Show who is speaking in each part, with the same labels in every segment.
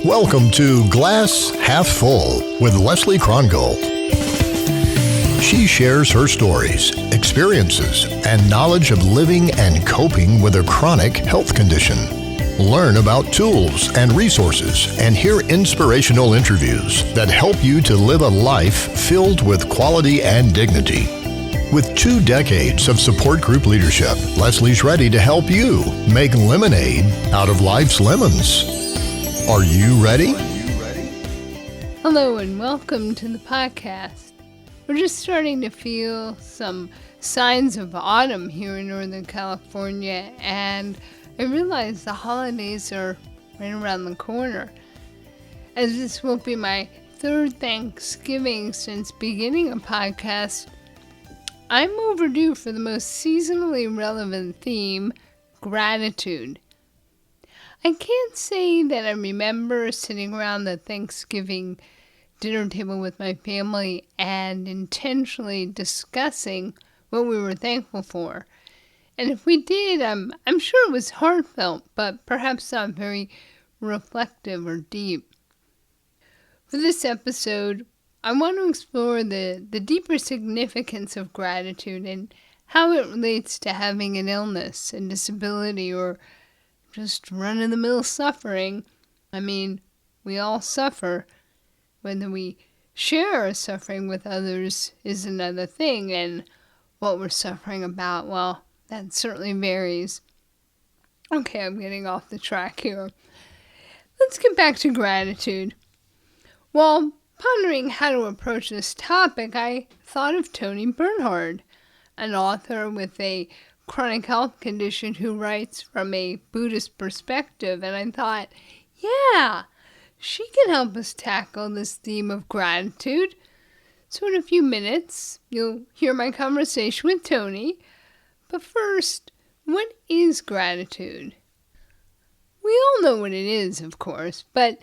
Speaker 1: Welcome to Glass Half Full with Leslie Krongold. She shares her stories, experiences, and knowledge of living and coping with a chronic health condition. Learn about tools and resources and hear inspirational interviews that help you to live a life filled with quality and dignity. With 2 decades of support group leadership, Leslie's ready to help you make lemonade out of life's lemons. Are you ready?
Speaker 2: Hello and welcome to the podcast. We're just starting to feel some signs of autumn here in Northern California, and I realize the holidays are right around the corner. As this will be my 3rd Thanksgiving since beginning a podcast, I'm overdue for the most seasonally relevant theme, gratitude. I can't say that I remember sitting around the Thanksgiving dinner table with my family and intentionally discussing what we were thankful for. And if we did, I'm sure it was heartfelt, but perhaps not very reflective or deep. For this episode, I want to explore the deeper significance of gratitude and how it relates to having an illness, a disability, or just run-of-the-mill suffering. I mean, we all suffer. Whether we share our suffering with others is another thing, and what we're suffering about, well, that certainly varies. Okay, I'm getting off the track here. Let's get back to gratitude. While pondering how to approach this topic, I thought of Toni Bernhard, an author with a chronic health condition who writes from a Buddhist perspective, and I thought, yeah, she can help us tackle this theme of gratitude. So in a few minutes, you'll hear my conversation with Toni. But first, what is gratitude? We all know what it is, of course, but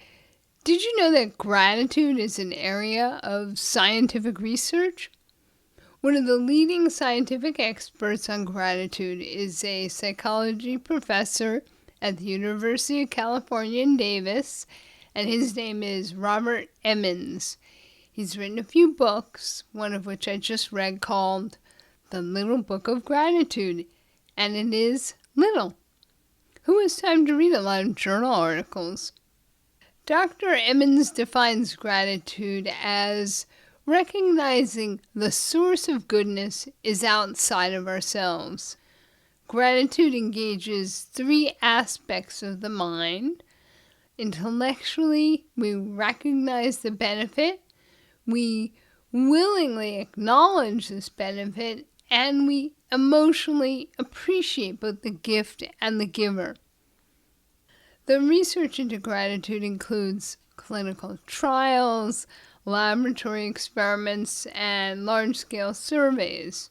Speaker 2: did you know that gratitude is an area of scientific research? One of the leading scientific experts on gratitude is a psychology professor at the University of California in Davis, and his name is Robert Emmons. He's written a few books, one of which I just read called The Little Book of Gratitude, and it is little. Who has time to read a lot of journal articles? Dr. Emmons defines gratitude as recognizing the source of goodness is outside of ourselves. Gratitude engages 3 aspects of the mind. Intellectually, we recognize the benefit, we willingly acknowledge this benefit, and we emotionally appreciate both the gift and the giver. The research into gratitude includes clinical trials, laboratory experiments, and large-scale surveys.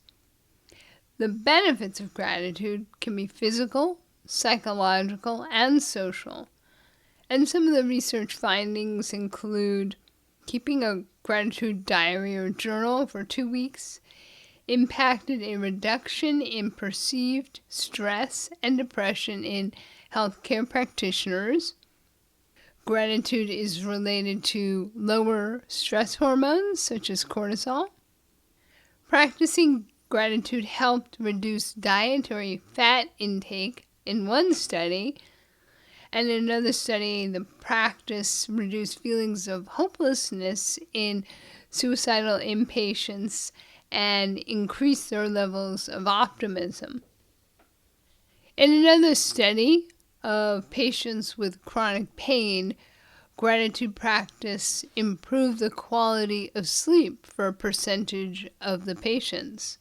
Speaker 2: The benefits of gratitude can be physical, psychological, and social. And some of the research findings include keeping a gratitude diary or journal for 2 weeks impacted a reduction in perceived stress and depression in healthcare practitioners. Gratitude is related to lower stress hormones such as cortisol. Practicing gratitude helped reduce dietary fat intake in one study, and in another study, the practice reduced feelings of hopelessness in suicidal inpatients and increased their levels of optimism. In another study of patients with chronic pain, gratitude practice improved the quality of sleep for a percentage of the patients.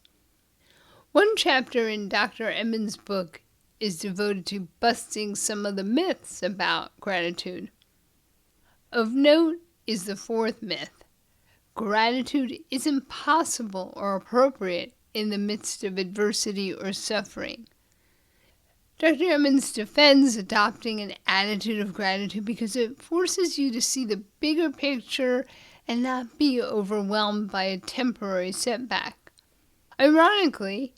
Speaker 2: One chapter in Dr. Emmons' book is devoted to busting some of the myths about gratitude. Of note is the 4th myth. Gratitude is impossible or appropriate in the midst of adversity or suffering. Dr. Emmons defends adopting an attitude of gratitude because it forces you to see the bigger picture and not be overwhelmed by a temporary setback. Ironically,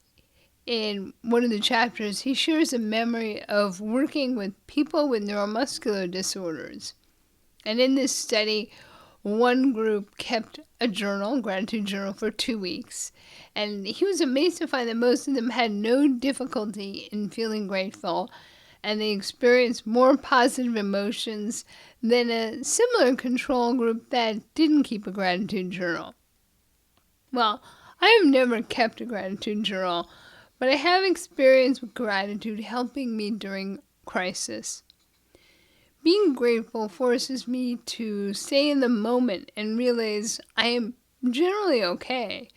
Speaker 2: in one of the chapters, he shares a memory of working with people with neuromuscular disorders. And in this study, one group kept a gratitude journal, for 2 weeks. And he was amazed to find that most of them had no difficulty in feeling grateful, and they experienced more positive emotions than a similar control group that didn't keep a gratitude journal. Well, I have never kept a gratitude journal, but I have experience with gratitude helping me during crisis. Being grateful forces me to stay in the moment and realize I am generally okay.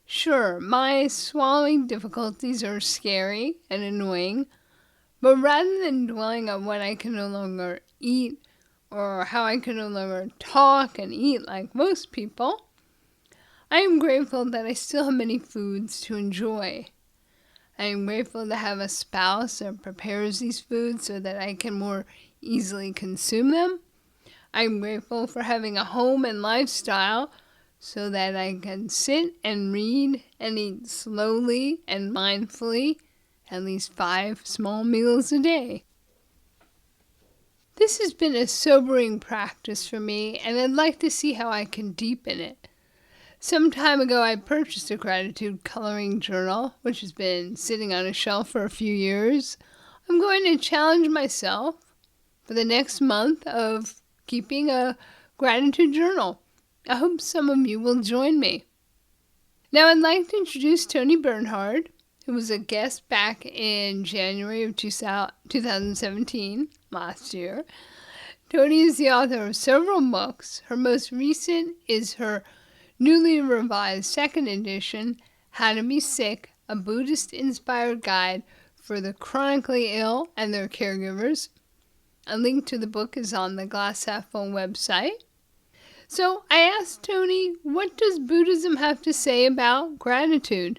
Speaker 2: Sure, my swallowing difficulties are scary and annoying, but rather than dwelling on what I can no longer eat or how I can no longer talk and eat like most people, I am grateful that I still have many foods to enjoy. I am grateful to have a spouse that prepares these foods so that I can more easily consume them. I am grateful for having a home and lifestyle so that I can sit and read and eat slowly and mindfully, at least 5 small meals a day. This has been a sobering practice for me, and I'd like to see how I can deepen it. Some time ago, I purchased a gratitude coloring journal, which has been sitting on a shelf for a few years. I'm going to challenge myself for the next month of keeping a gratitude journal. I hope some of you will join me. Now, I'd like to introduce Toni Bernhard, who was a guest back in January of 2017, last year. Toni is the author of several books. Her most recent is her newly revised second edition, How to Be Sick, a Buddhist-Inspired Guide for the Chronically Ill and Their Caregivers. A link to the book is on the Glass Half Full website. So I asked Toni, what does Buddhism have to say about gratitude?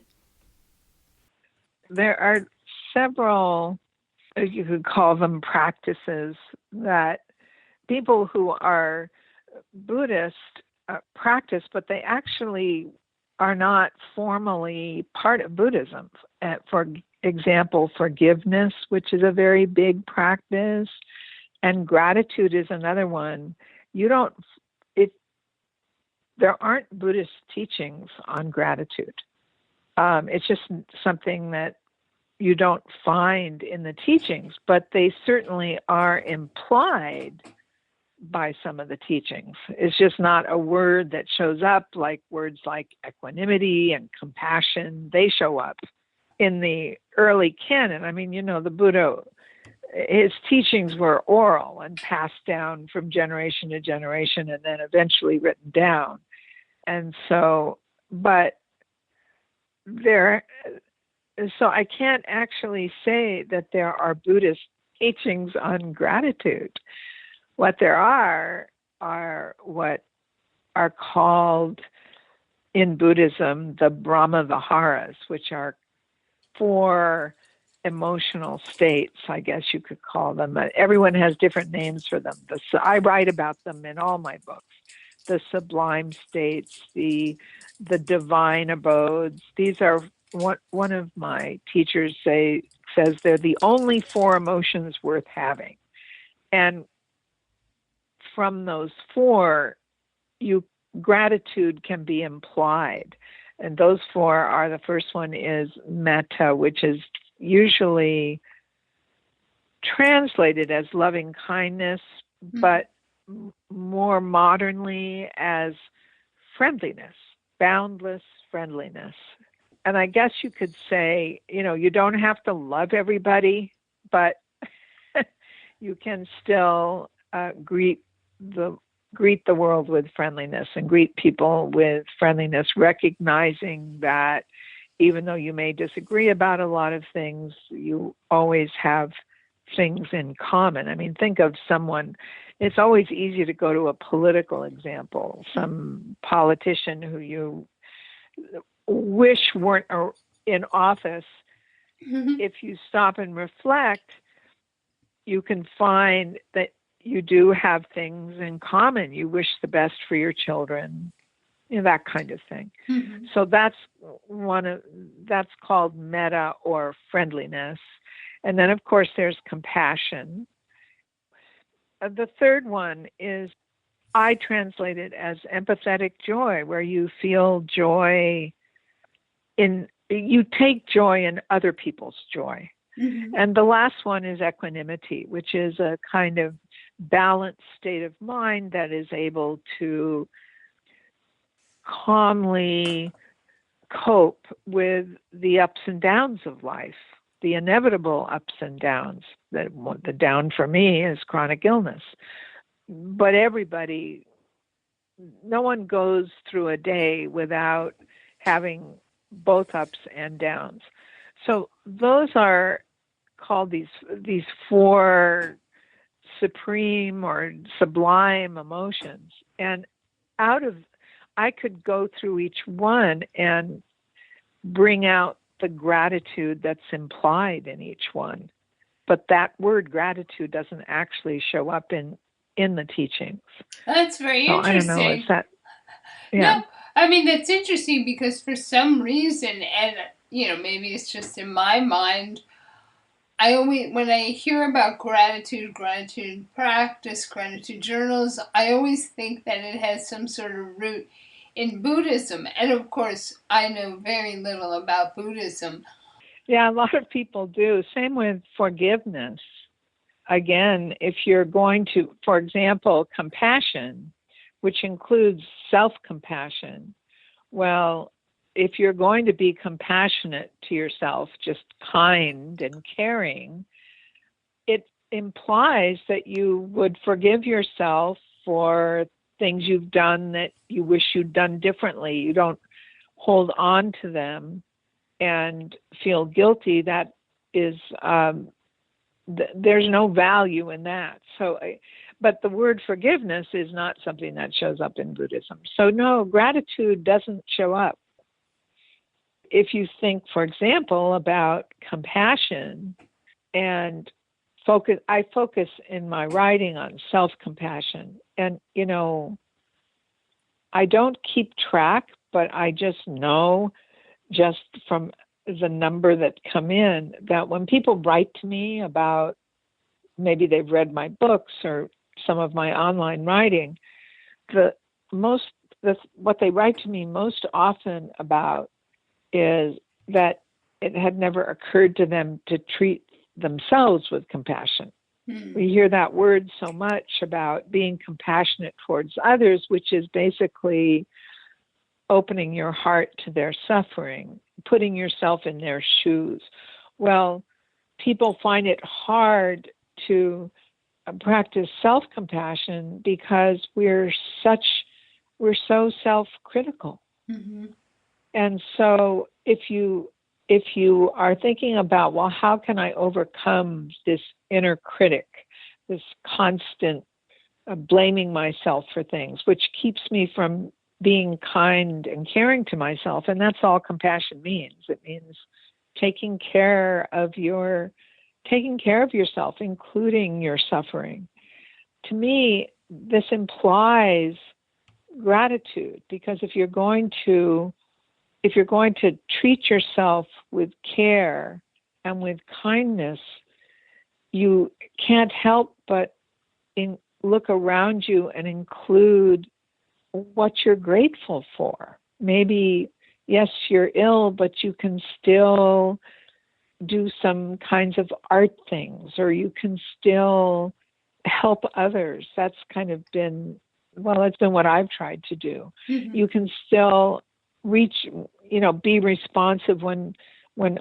Speaker 3: There are several, you could call them practices, that people who are Buddhist practice, but they actually are not formally part of Buddhism. For example, forgiveness, which is a very big practice, and gratitude is another one. There aren't Buddhist teachings on gratitude. It's just something that you don't find in the teachings, but they certainly are implied by some of the teachings. It's just not a word that shows up like words like equanimity and compassion. They show up in the early canon. I mean, the Buddha, his teachings were oral and passed down from generation to generation and then eventually written down. And so, so I can't actually say that there are Buddhist teachings on gratitude. What there are what are called in Buddhism the Brahma Viharas, which are 4 emotional states, I guess you could call them. Everyone has different names for them. I write about them in all my books. The sublime states, the divine abodes. These are what one of my teachers says they're the only 4 emotions worth having. And from those 4, gratitude can be implied. And those 4 are, the first one is metta, which is usually translated as loving kindness, but more modernly as friendliness, boundless friendliness. And I guess you could say, you don't have to love everybody, but you can still greet the world with friendliness and greet people with friendliness, recognizing that even though you may disagree about a lot of things, you always have things in common. I mean, think of someone, it's always easy to go to a political example, some politician who you wish weren't in office. Mm-hmm. If you stop and reflect, you can find that you do have things in common. You wish the best for your children, that kind of thing. Mm-hmm. So that's called metta or friendliness. And then, of course, there's compassion. the third one is, I translate it as empathetic joy, where you feel joy you take joy in other people's joy.
Speaker 2: Mm-hmm.
Speaker 3: And the last one is equanimity, which is a kind of balanced state of mind that is able to calmly cope with the ups and downs of life, the inevitable ups and downs. The down for me is chronic illness. But everybody, no one goes through a day without having both ups and downs. So those are called these four supreme or sublime emotions. And I could go through each one and bring out the gratitude that's implied in each one. But that word gratitude doesn't actually show up in the teachings.
Speaker 2: That's very interesting.
Speaker 3: I don't know, is that, yeah.
Speaker 2: No, I mean, that's interesting because for some reason, and, maybe it's just in my mind, when I hear about gratitude practice, gratitude journals, I always think that it has some sort of root in Buddhism. And of course, I know very little about Buddhism.
Speaker 3: Yeah, a lot of people do. Same with forgiveness. Again, if you're going to, for example, compassion, which includes self-compassion, well, if you're going to be compassionate to yourself, just kind and caring, it implies that you would forgive yourself for things you've done that you wish you'd done differently. You don't hold on to them and feel guilty. That is, there's no value in that. So, but the word forgiveness is not something that shows up in Buddhism. So no, gratitude doesn't show up. If you think, for example, about compassion and I focus in my writing on self-compassion. And, I don't keep track, but I just know just from the number that come in that when people write to me about, maybe they've read my books or some of my online writing, what they write to me most often about is that it had never occurred to them to treat themselves with compassion. We hear that word so much about being compassionate towards others, which is basically opening your heart to their suffering, putting yourself in their shoes. Well, people find it hard to practice self-compassion because we're so self-critical.
Speaker 2: Mm-hmm.
Speaker 3: And so if you are thinking about, well, how can I overcome this inner critic, this constant blaming myself for things, which keeps me from being kind and caring to myself? And that's all compassion means. It means taking care of yourself, including your suffering. To me, this implies gratitude, because if you're going to treat yourself with care and with kindness, you can't help but look around you and include what you're grateful for. Maybe, yes, you're ill, but you can still do some kinds of art things, or you can still help others. That's kind of been what I've tried to do.
Speaker 2: Mm-hmm.
Speaker 3: You can still be responsive when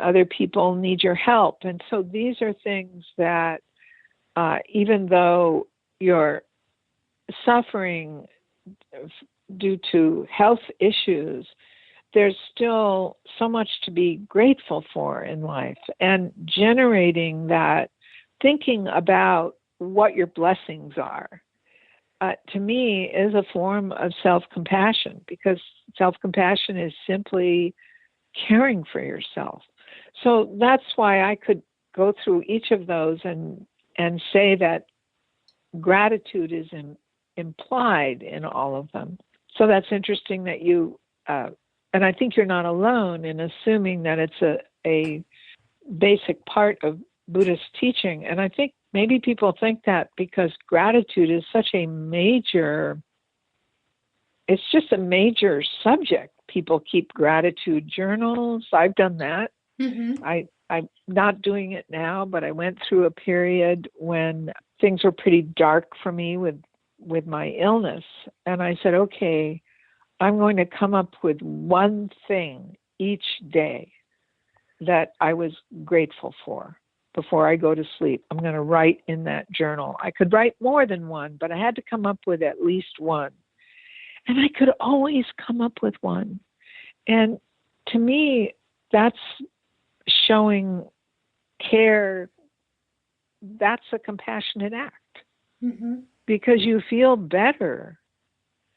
Speaker 3: other people need your help. And so these are things that even though you're suffering due to health issues, there's still so much to be grateful for in life. And generating that, thinking about what your blessings are, to me, is a form of self-compassion, because self-compassion is simply caring for yourself. So that's why I could go through each of those and say that gratitude is implied in all of them. So that's interesting that you, and I think you're not alone in assuming that it's a basic part of Buddhist teaching. And I think maybe people think that because gratitude is such a major, it's just a major subject. People keep gratitude journals. I've done that.
Speaker 2: Mm-hmm.
Speaker 3: I'm not doing it now, but I went through a period when things were pretty dark for me with my illness. And I said, okay, I'm going to come up with one thing each day that I was grateful for before I go to sleep. I'm going to write in that journal. I could write more than one, but I had to come up with at least one. And I could always come up with one. And to me, that's showing care. That's a compassionate act.
Speaker 2: Mm-hmm.
Speaker 3: Because you feel better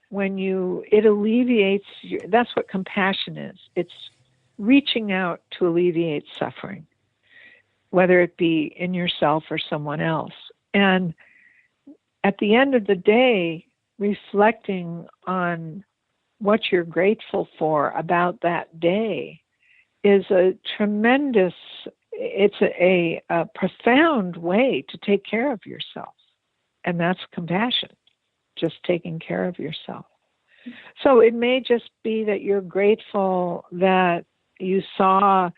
Speaker 3: when it alleviates, that's what compassion is. It's reaching out to alleviate suffering, whether it be in yourself or someone else. And at the end of the day, reflecting on what you're grateful for about that day is a tremendous, it's a profound way to take care of yourself. And that's compassion, just taking care of yourself. So it may just be that you're grateful that you saw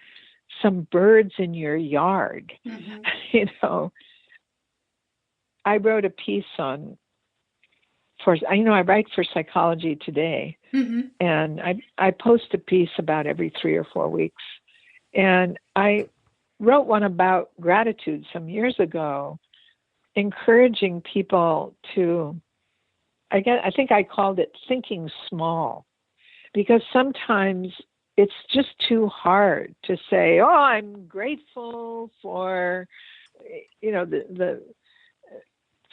Speaker 3: some birds in your yard. Mm-hmm. You know, I wrote a piece I write for Psychology Today, mm-hmm. and I post a piece about every 3 or 4 weeks. And I wrote one about gratitude some years ago, encouraging people to, I think I called it thinking small, because sometimes it's just too hard to say, oh, I'm grateful for,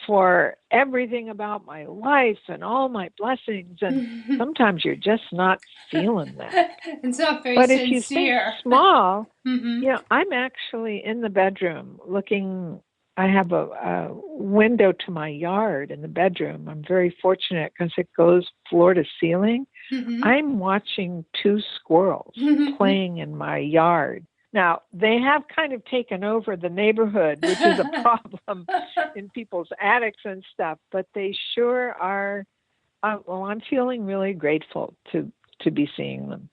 Speaker 3: for everything about my life and all my blessings. And sometimes you're just not feeling that.
Speaker 2: It's not very
Speaker 3: but
Speaker 2: sincere.
Speaker 3: If you think small,
Speaker 2: mm-hmm.
Speaker 3: I'm actually in the bedroom looking. I have a window to my yard in the bedroom. I'm very fortunate because it goes floor to ceiling. Mm-hmm. I'm watching 2 squirrels playing in my yard. Now, they have kind of taken over the neighborhood, which is a problem in people's attics and stuff, but they sure are. I'm feeling really grateful to be seeing them.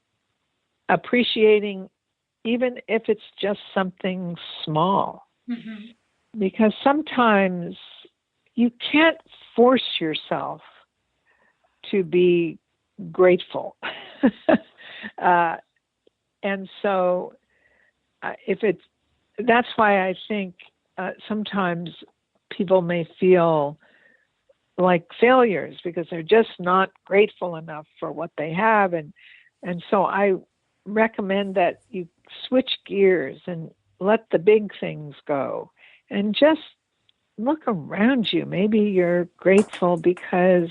Speaker 3: Appreciating, even if it's just something small. Mm-hmm. Because sometimes you can't force yourself to be grateful. And so that's why I think sometimes people may feel like failures because they're just not grateful enough for what they have. And so I recommend that you switch gears and let the big things go. And just look around you. Maybe you're grateful because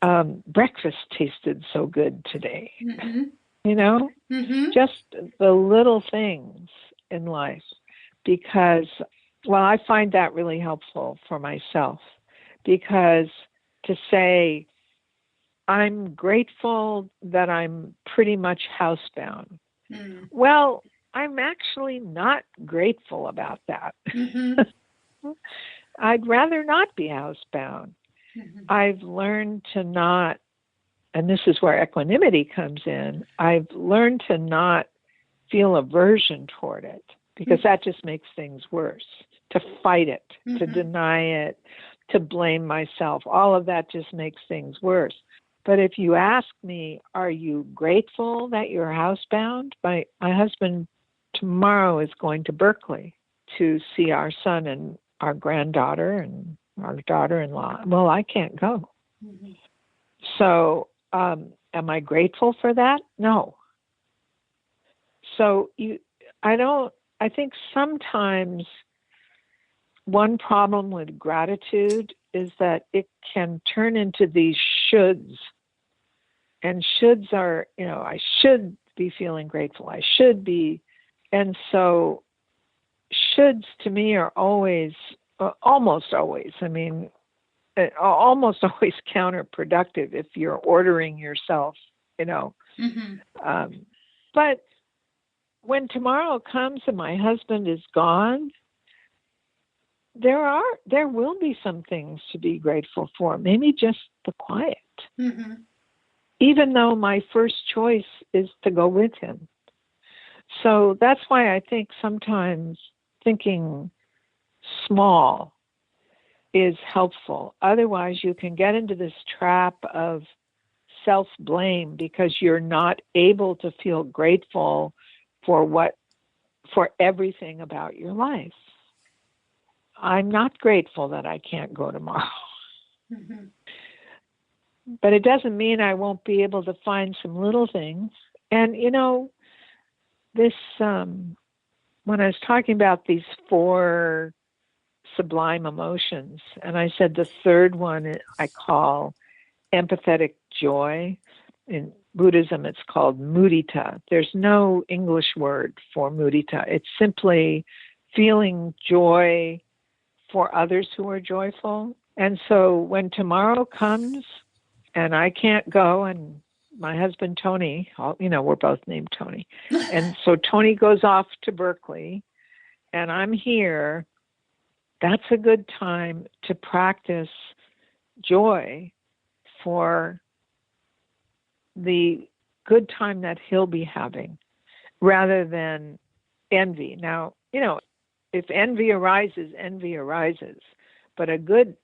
Speaker 3: breakfast tasted so good today. Mm-hmm. Just the little things in life. Because, I find that really helpful for myself. Because to say, I'm grateful that I'm pretty much housebound. Mm. Well, I'm actually not grateful about that. Mm-hmm. I'd rather not be housebound. Mm-hmm. I've learned to not, and this is where equanimity comes in, I've learned to not feel aversion toward it, because that just makes things worse. To fight it, to deny it, to blame myself, all of that just makes things worse. But if you ask me, are you grateful that you're housebound? My husband tomorrow is going to Berkeley to see our son and our granddaughter and our daughter-in-law. Well, I can't go. Mm-hmm. So am I grateful for that? No. So I think sometimes one problem with gratitude is that it can turn into these shoulds. And shoulds are, I should be feeling grateful. I should be. And so shoulds to me are always, almost always, almost always counterproductive if you're ordering yourself, Mm-hmm. But when tomorrow comes and my husband is gone, there will be some things to be grateful for, maybe just the quiet. Mm-hmm. Even though my first choice is to go with him. So that's why I think sometimes thinking small is helpful. Otherwise, you can get into this trap of self-blame because you're not able to feel grateful for everything about your life. I'm not grateful that I can't go tomorrow. Mm-hmm. But it doesn't mean I won't be able to find some little things. And, this, when I was talking about these 4 sublime emotions, and I said the third one I call empathetic joy. In Buddhism, it's called mudita. There's no English word for mudita. It's simply feeling joy for others who are joyful. And so when tomorrow comes and I can't go, and my husband, Toni, we're both named Toni. And so Toni goes off to Berkeley and I'm here, that's a good time to practice joy for the good time that he'll be having rather than envy. Now, if envy arises. But a good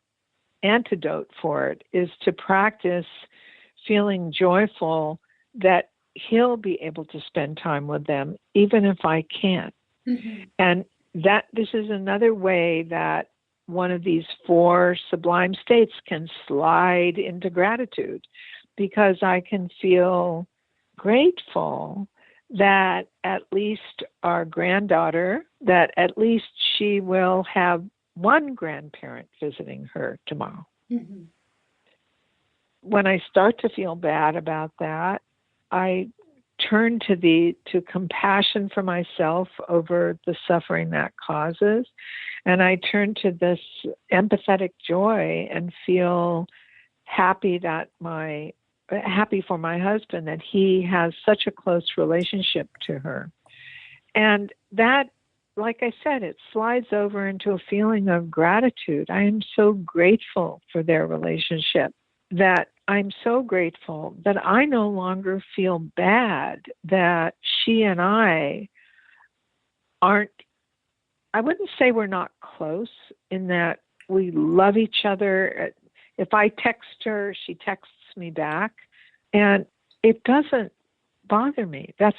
Speaker 3: antidote for it is to practice feeling joyful that he'll be able to spend time with them, even if I can't. Mm-hmm. And this is another way that one of these 4 sublime states can slide into gratitude, because I can feel grateful that at least our granddaughter, that at least she will have one grandparent visiting her tomorrow. Mm-hmm. When I start to feel bad about that, I turn to compassion for myself over the suffering that causes, and I turn to this empathetic joy and feel happy for my husband that he has such a close relationship to her. And that, like I said, it slides over into a feeling of gratitude. I am so grateful for their relationship, that I'm so grateful that I no longer feel bad that she and I wouldn't say we're not close, in that we love each other. If I text her, she texts me back, and it doesn't bother me. That's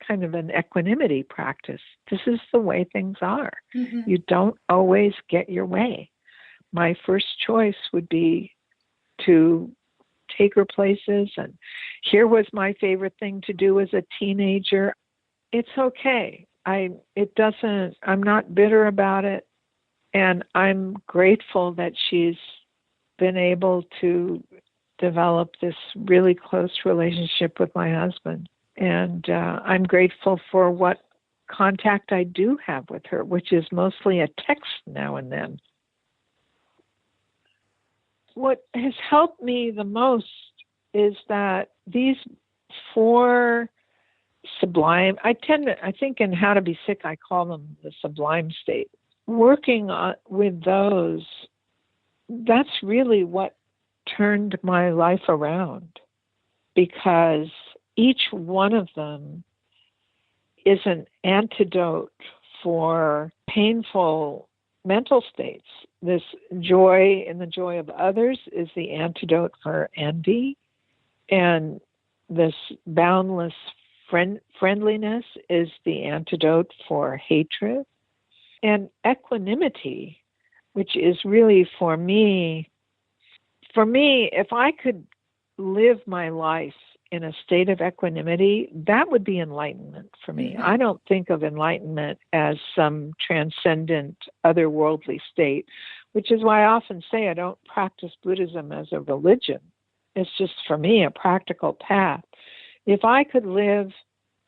Speaker 3: kind of an equanimity practice. This is the way things are. Mm-hmm. You don't always get your way. My first choice would be to take her places, and here was my favorite thing to do as a teenager. It's okay. I'm not bitter about it, and I'm grateful that she's been able to develop this really close relationship with my husband. And I'm grateful for what contact I do have with her, which is mostly a text now and then. What has helped me the most is that these 4 sublime, I think in How to Be Sick, I call them the sublime state. Working with those, that's really what turned my life around, because each one of them is an antidote for painful mental states. This joy in the joy of others is the antidote for envy, and this boundless friendliness is the antidote for hatred. And equanimity, which is really for me, if I could live my life in a state of equanimity, that would be enlightenment for me. Mm-hmm. I don't think of enlightenment as some transcendent, otherworldly state, which is why I often say I don't practice Buddhism as a religion. It's just, for me, a practical path. If I could live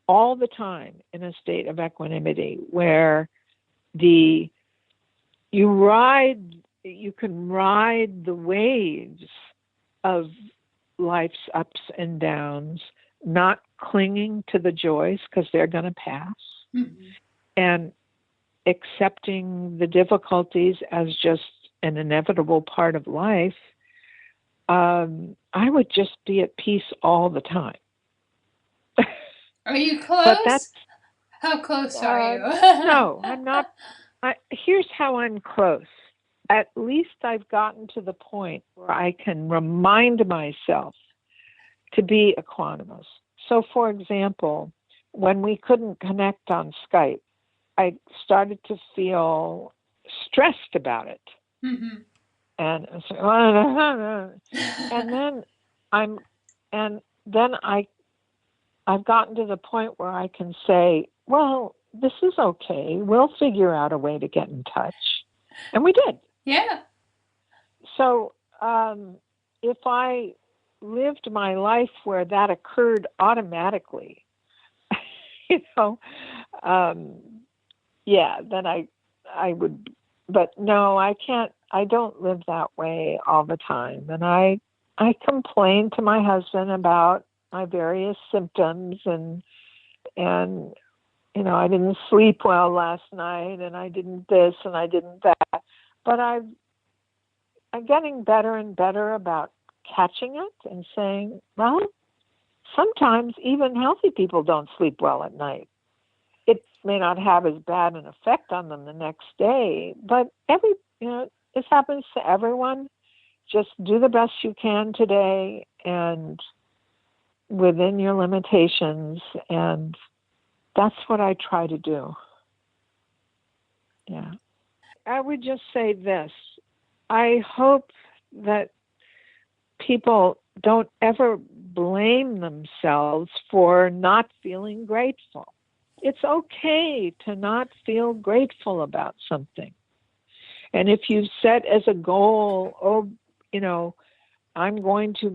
Speaker 3: all the time in a state of equanimity where you can ride the waves of life's ups and downs, not clinging to the joys because they're going to pass, mm-hmm. and accepting the difficulties as just an inevitable part of life, I would just be at peace all the time.
Speaker 2: Are you close?
Speaker 3: But that's,
Speaker 2: how close are you?
Speaker 3: No, I'm not. Here's how I'm close. At least I've gotten to the point where I can remind myself to be equanimous. So, for example, when we couldn't connect on Skype, I started to feel stressed about it.
Speaker 2: Mm-hmm.
Speaker 3: And I've gotten to the point where I can say, well, this is okay. We'll figure out a way to get in touch. And we did.
Speaker 2: Yeah.
Speaker 3: So if I lived my life where that occurred automatically, then I would, but no, I can't, I don't live that way all the time. And I complain to my husband about my various symptoms and I didn't sleep well last night and I didn't this and I didn't that. But I'm getting better and better about catching it and saying, well, sometimes even healthy people don't sleep well at night. It may not have as bad an effect on them the next day, but this happens to everyone. Just do the best you can today and within your limitations, and that's what I try to do. Yeah. I would just say this. I hope that people don't ever blame themselves for not feeling grateful. It's okay to not feel grateful about something. And if you've set as a goal, I'm going to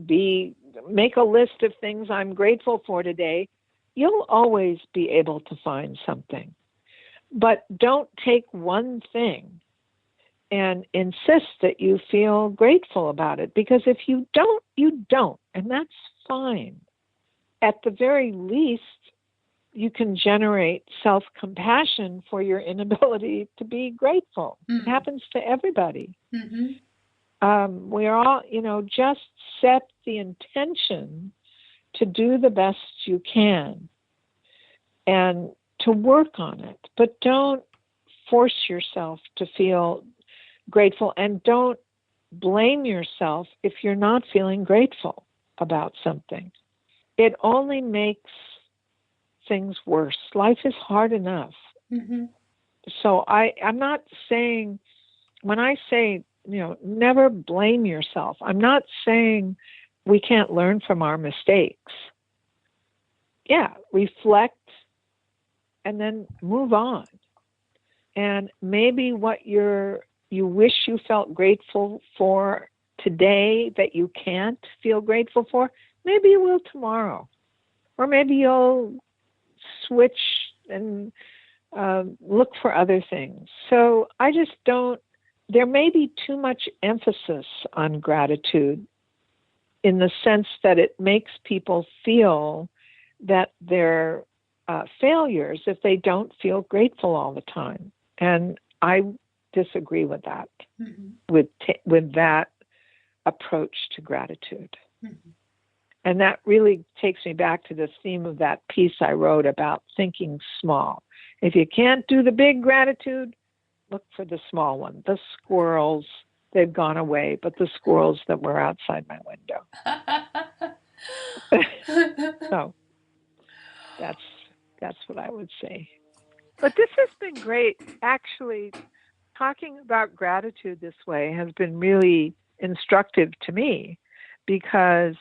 Speaker 3: make a list of things I'm grateful for today, you'll always be able to find something. But don't take one thing and insist that you feel grateful about it, because if you don't, you don't, and that's fine. At the very least, you can generate self-compassion for your inability to be grateful. Mm-hmm. It happens to everybody. Mm-hmm. We're all, just set the intention to do the best you can and to work on it. But don't force yourself to feel grateful, and don't blame yourself if you're not feeling grateful about something. It only makes things worse. Life is hard enough. Mm-hmm. So I'm not saying, when I say, never blame yourself, I'm not saying we can't learn from our mistakes. Yeah, reflect and then move on. And maybe what you wish you felt grateful for today that you can't feel grateful for, maybe you will tomorrow. Or maybe you'll switch and look for other things. So I just don't, there may be too much emphasis on gratitude in the sense that it makes people feel that they're failures if they don't feel grateful all the time. And I disagree with that, mm-hmm. with that approach to gratitude. Mm-hmm. And that really takes me back to the theme of that piece I wrote about thinking small. If you can't do the big gratitude, look for the small one. The squirrels, they've gone away, but the squirrels that were outside my window. So that's what I would say. But this has been great. Actually, talking about gratitude this way has been really instructive to me, because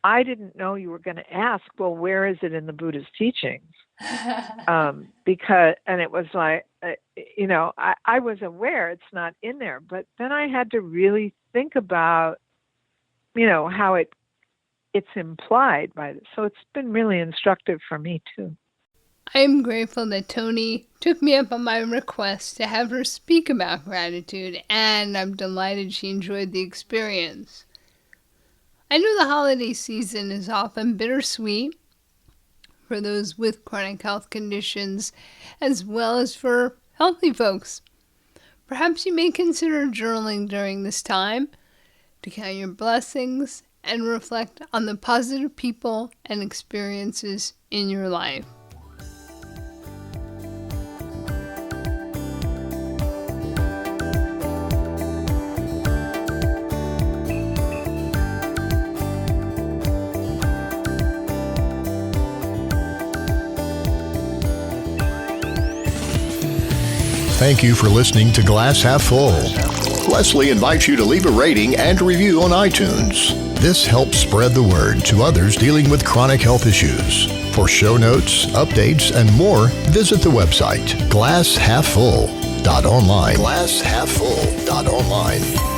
Speaker 3: I didn't know you were going to ask, well, where is it in the Buddhist teachings? And it was like, I was aware it's not in there, but then I had to really think about, how it's implied by this. So it's been really instructive for me too.
Speaker 2: I'm grateful that Toni took me up on my request to have her speak about gratitude, and I'm delighted she enjoyed the experience. I know the holiday season is often bittersweet for those with chronic health conditions, as well as for healthy folks. Perhaps you may consider journaling during this time to count your blessings and reflect on the positive people and experiences in your life.
Speaker 1: Thank you for listening to Glass Half Full. Leslie invites you to leave a rating and review on iTunes. This helps spread the word to others dealing with chronic health issues. For show notes, updates, and more, visit the website glasshalffull.online. Glasshalffull.online.